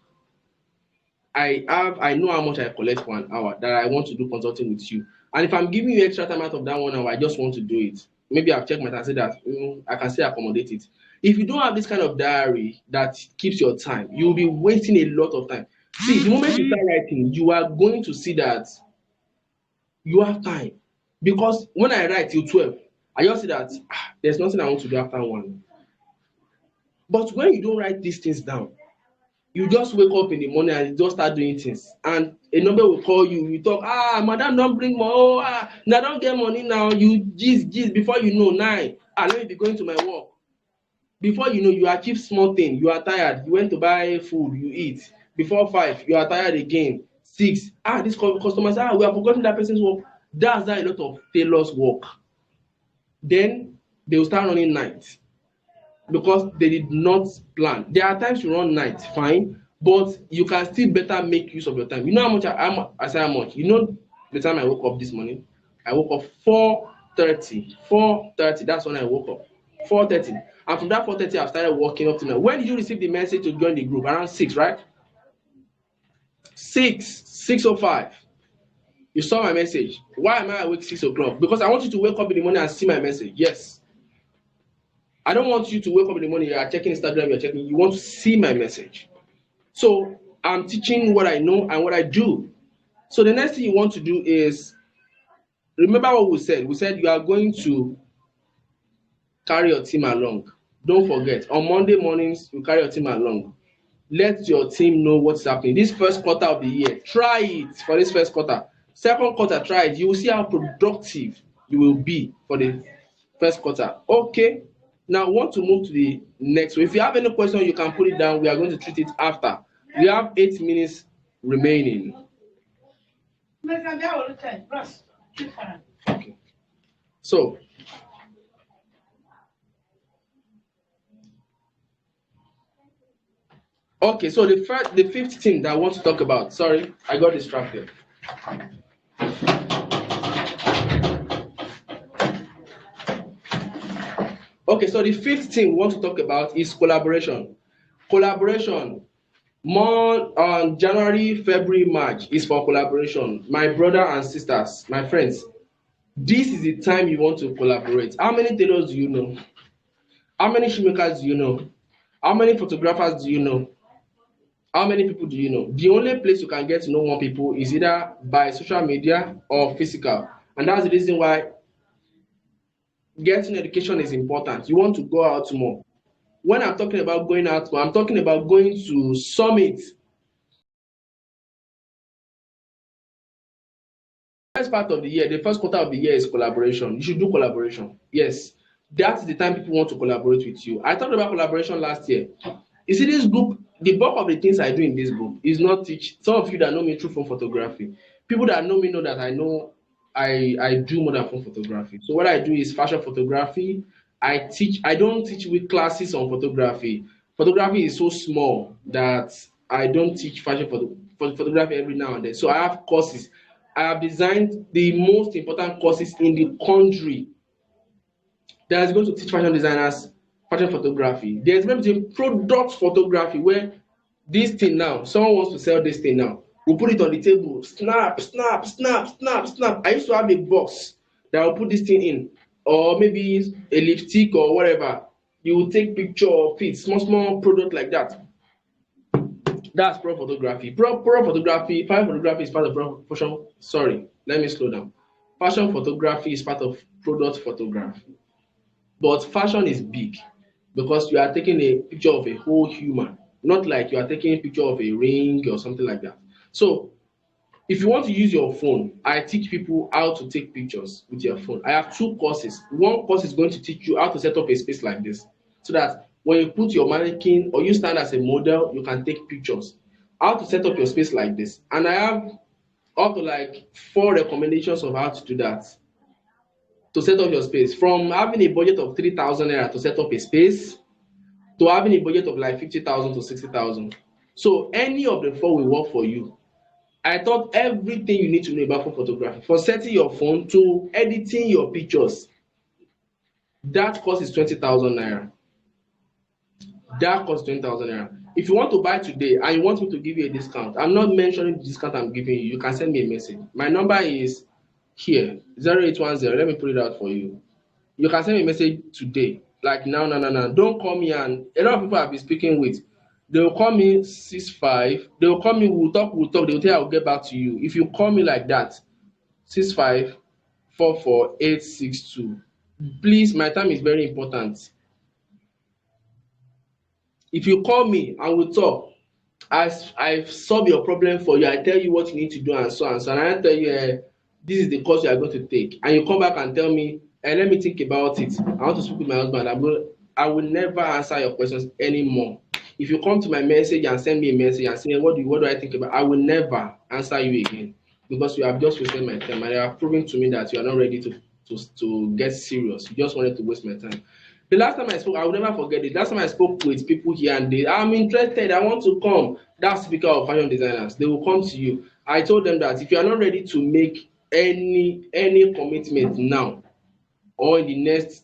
I know how much I collect for an hour that I want to do consulting with you. And if I'm giving you extra time out of that 1 hour, I just want to do it. Maybe I've checked my time and said that I can still accommodate it. If you don't have this kind of diary that keeps your time, you'll be wasting a lot of time. See, the moment you start writing, you are going to see that you have time. Because when I write till 12, I just see that there's nothing I want to do after 1. But when you don't write these things down, you just wake up in the morning and you just start doing things. And a number will call you, you talk, madam, don't bring money. I don't get money now. You gist, before you know, 9. Let me be going to my work. Before you know, you achieve small thing. You are tired. You went to buy food, you eat. Before 5, you are tired again. 6, this customers, we have forgotten that person's work. That's a lot of tailor's work. Then they will start running night because they did not plan. There are times you run night, fine, but you can still better make use of your time. You know how much I say how much? You know the time I woke up this morning? I woke up 4:30. 4:30, that's when I woke up. 4:30. And from that 4:30, I've started working up to now. When did you receive the message to join the group? Around 6, right? 6:05. You saw my message. Why am I awake 6 o'clock? Because I want you to wake up in the morning and see my message. Yes. I don't want you to wake up in the morning, you are checking Instagram, you're checking, you want to see my message. So I'm teaching what I know and what I do. So the next thing you want to do is, remember what we said. We said you are going to carry your team along. Don't forget, on Monday mornings, you carry your team along. Let your team know what's happening. This first quarter of the year, try it for this first quarter. Second quarter, try it. You will see how productive you will be for the first quarter. Okay. Now, I want to move to the next. So if you have any question, you can put it down. We are going to treat it after. We have 8 minutes remaining. Okay. So, so the fifth thing that I want to talk about. Sorry, I got distracted. Okay, so the fifth thing we want to talk about is collaboration. Collaboration. More on January, February, March is for collaboration. My brother and sisters, my friends, this is the time you want to collaborate. How many tailors do you know? How many shoemakers do you know? How many photographers do you know? How many people do you know? The only place you can get to know more people is either by social media or physical. And that's the reason why getting education is important. You want to go out more. When I'm talking about going out more, I'm talking about going to summit. First part of the year, the first quarter of the year is collaboration. You should do collaboration. Yes, that's the time people want to collaborate with you. I talked about collaboration last year. You see, this group, the bulk of the things I do in this group is not teach. Some of you that know me through phone photography, people that know me know that I know I do more than phone photography. So what I do is fashion photography. I teach. I don't teach with classes on photography. Photography is so small that I don't teach fashion photography every now and then. So I have courses. I have designed the most important courses in the country that is going to teach fashion designers fashion photography. There's maybe product photography where this thing now, someone wants to sell this thing now. We'll put it on the table, snap, snap, snap, snap, snap. I used to have a box that I'll put this thing in, or maybe a lipstick or whatever. You will take picture of it, small, small product like that. That's pro photography. Pro photography, fashion photography is part of pro fashion. Sorry, let me slow down. Fashion photography is part of product photography. But fashion is big because you are taking a picture of a whole human, not like you are taking a picture of a ring or something like that. So if you want to use your phone, I teach people how to take pictures with your phone. I have two courses. One course is going to teach you how to set up a space like this so that when you put your mannequin or you stand as a model, you can take pictures. How to set up your space like this. And I have up to like 4 recommendations of how to do that, to set up your space, from having a budget of 3,000 naira to set up a space to having a budget of like 50,000 to 60,000. So any of the four will work for you. I taught everything you need to know about phone photography, from setting your phone to editing your pictures. That cost is 20,000 naira. That cost 20,000 naira. If you want to buy today and you want me to give you a discount, I'm not mentioning the discount I'm giving you. You can send me a message. My number is here, 0810. Let me put it out for you. You can send me a message today, like now. Don't call me, and a lot of people I've been speaking with, they will call me 65. They will call me, we'll talk. They will tell you I'll get back to you. If you call me like that, 65 44 862. Please, my time is very important. If you call me and we talk, as I solve your problem for you, I tell you what you need to do and so and so, and I tell you this is the course you are going to take, and you come back and tell me let me think about it, I want to speak with my husband, I will never answer your questions anymore. If you come to my message and send me a message and say what do I think about, I will never answer you again, because you have just wasted my time and you have proven to me that you are not ready to get serious. You just wanted to waste my time. The last time I spoke, I will never forget it. Last time I spoke with people here and they, I'm interested, I want to come. That's typical of fashion designers. They will come to you. I told them that if you are not ready to make any commitment now or in the next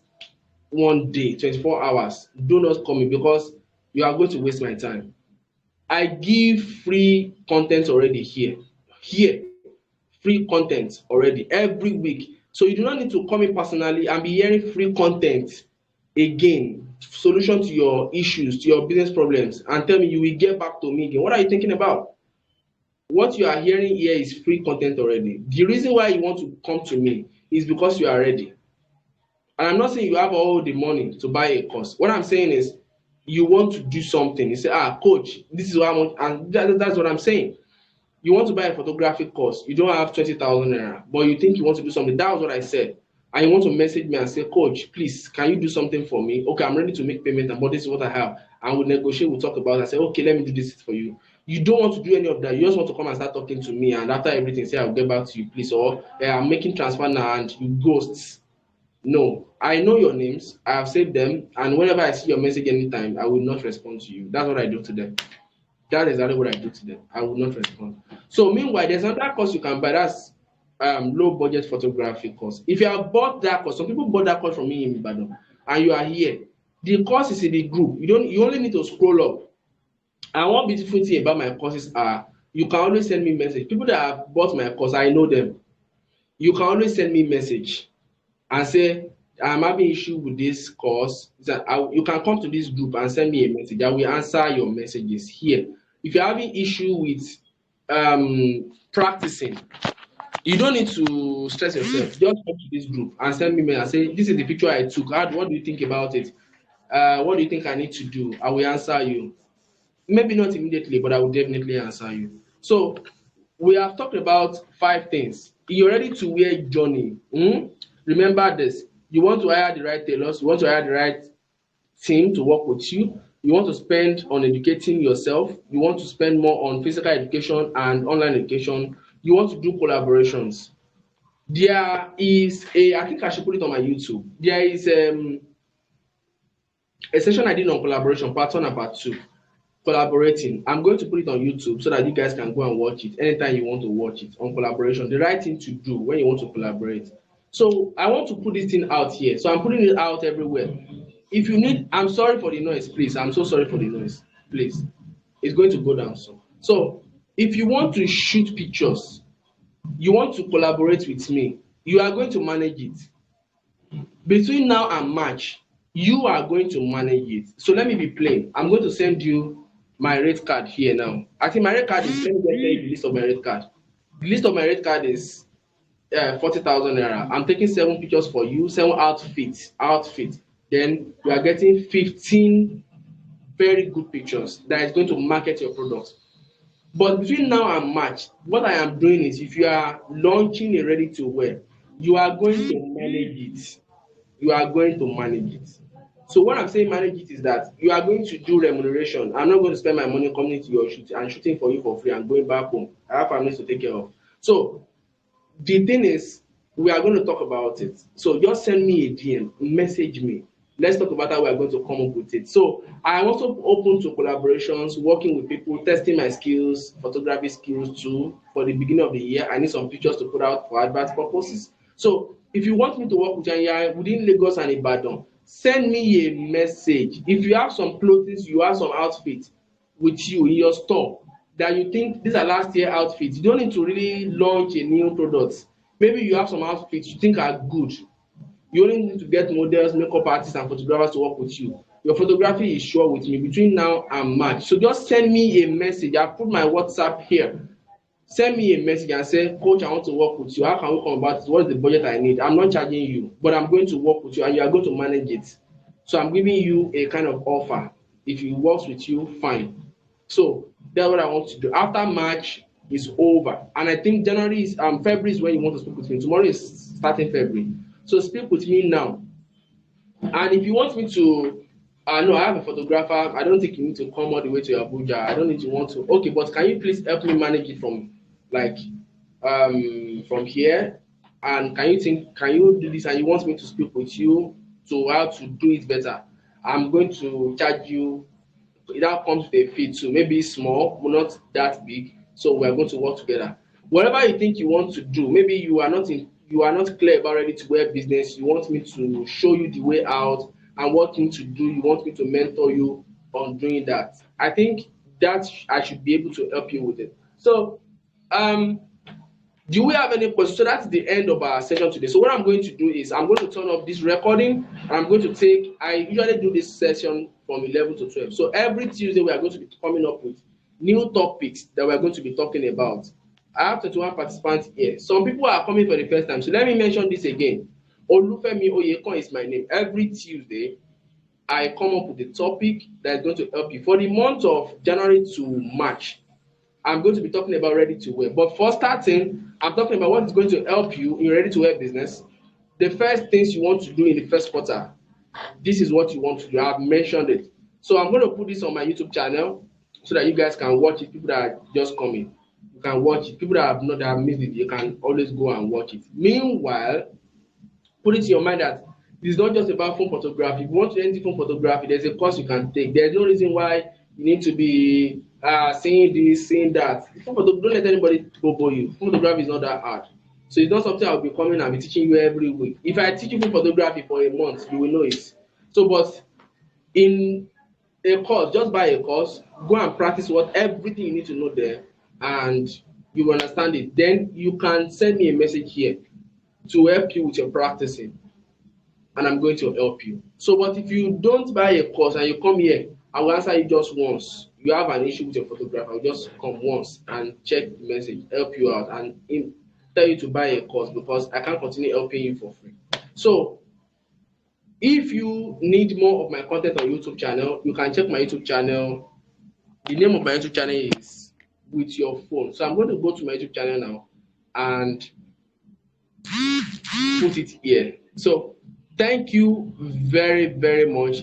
one day, 24 hours, do not come in, because you are going to waste my time. I give free content already here. Here, free content already every week. So you do not need to come in personally and be hearing free content again, solution to your issues, to your business problems, and tell me you will get back to me again. What are you thinking about? What you are hearing here is free content already. The reason why you want to come to me is because you are ready. And I'm not saying you have all the money to buy a course. What I'm saying is you want to do something. You say, coach, this is what I want, and that's what I'm saying. You want to buy a photography course, you don't have 20,000 naira, but you think you want to do something. That was what I said. And you want to message me and say, coach, please, can you do something for me? Okay, I'm ready to make payment, but this is what I have. And we'll negotiate, we'll talk about it. I say, okay, let me do this for you. You don't want to do any of that. You just want to come and start talking to me, and after everything, say, I'll get back to you, please. Or I'm making transfer now, and you ghost. No, I know your names, I have saved them, and whenever I see your message anytime, I will not respond to you. That's what I do to them. That's exactly what I do to them. I will not respond. So meanwhile, there's another course you can buy. That's low budget photography course. If you have bought that course, some people bought that course from me in Ibadan. and you are here. The course is in the group. You only need to scroll up. And one beautiful thing about my courses are you can always send me message. People that have bought my course, I know them. You can always send me message and say, I'm having issue with this course. You can come to this group and send me a message. I will answer your messages here. If you're having issue with practicing, you don't need to stress yourself. Just come to this group and send me mail and say, this is the picture I took. What do you think about it? What do you think I need to do? I will answer you. Maybe not immediately, but I will definitely answer you. So we have talked about 5 things. You're ready to wear journey. Remember this. You want to hire the right tailors, you want to hire the right team to work with you. You want to spend on educating yourself. You want to spend more on physical education and online education. You want to do collaborations. There is I think I should put it on my YouTube. There is a session I did on collaboration, part one and part two. Collaborating. I'm going to put it on YouTube so that you guys can go and watch it anytime you want to watch it on collaboration. The right thing to do when you want to collaborate. So I want to put this thing out here. So I'm putting it out everywhere. If you need, I'm sorry for the noise, please. I'm so sorry for the noise. Please. It's going to go down soon. So if you want to shoot pictures, you want to collaborate with me, you are going to manage it. Between now and March, you are going to manage it. So let me be plain. I'm going to send you my rate card here now. I think my rate card is, let me just tell you the list of my rate card. The list of my rate card is 40,000 naira. I'm taking 7 pictures for you, 7 outfits. Then you are getting 15 very good pictures that is going to market your products. But between now and March, what I am doing is if you are launching a ready to wear, you are going to manage it. You are going to manage it. So what I'm saying manage it is that you are going to do remuneration. I'm not going to spend my money coming to your shoot and shooting for you for free and going back home. I have families to take care of. So the thing is, we are going to talk about it. So just send me a DM, message me. Let's talk about how we are going to come up with it. So I am also open to collaborations, working with people, testing my skills, photography skills too. For the beginning of the year, I need some pictures to put out for advert purposes. So if you want me to work with you within Lagos and Ibadan, send me a message. If you have some clothes, you have some outfits with you in your store that you think these are last year outfits, you don't need to really launch a new product. Maybe you have some outfits you think are good. You only need to get models, makeup artists, and photographers to work with you. Your photography is sure with me between now and March. So just send me a message. I've put my WhatsApp here. Send me a message and say, Coach, I want to work with you. How can we come about it? What is the budget I need? I'm not charging you, but I'm going to work with you and you are going to manage it. So I'm giving you a kind of offer. If it works with you, fine. So that's what I want to do. After March is over, and I think January is February is when you want to speak with me. Tomorrow is starting February. So speak with me now. And if you want me to, no, I have a photographer. I don't think you need to come all the way to Abuja. I don't need to want to. Okay, but can you please help me manage it from like from here? And can you do this? And you want me to speak with you to how to do it better? I'm going to charge you. That comes with a fee too. Maybe small, but not that big. So we're going to work together. Whatever you think you want to do, maybe you are not clear about ready to wear business. You want me to show you the way out and what thing to do. You want me to mentor you on doing that. I think that I should be able to help you with it. So do we have any questions? So that's the end of our session today. So what I'm going to do is I'm going to turn off this recording and I'm going to take, I usually do this session from 11 to 12. So every Tuesday we are going to be coming up with new topics that we're going to be talking about. I have 21 participants here. Some people are coming for the first time. So let me mention this again. Olufemi Oyekon is my name. Every Tuesday, I come up with a topic that is going to help you. For the month of January to March, I'm going to be talking about ready to wear. But for starting, I'm talking about what is going to help you in ready to wear business. The first things you want to do in the first quarter, this is what you want to do. I've mentioned it. So I'm going to put this on my YouTube channel so that you guys can watch it. People that are just coming, you can watch it. People that have not that have missed it, you can always go and watch it. Meanwhile, put it in your mind that it's not just about phone photography. If you want to enter phone photography, there's a course you can take. There's no reason why you need to be saying this, saying that. Don't let anybody bobo you. Phone photography is not that hard. So it's not something I'll be coming and be teaching you every week. If I teach you phone photography for a month, you will know it. So, but in a course, just buy a course, go and practice what everything you need to know there, and you will understand it. Then you can send me a message here to help you with your practicing, and I'm going to help you. So, but if you don't buy a course and you come here, I will answer you just once. You have an issue with your photograph, I'll just come once and check the message, help you out, and tell you to buy a course because I can't continue helping you for free. So, if you need more of my content on YouTube channel, you can check my YouTube channel. The name of my YouTube channel is With Your Phone. So I'm going to go to my YouTube channel now and put it here. So thank you very, very much.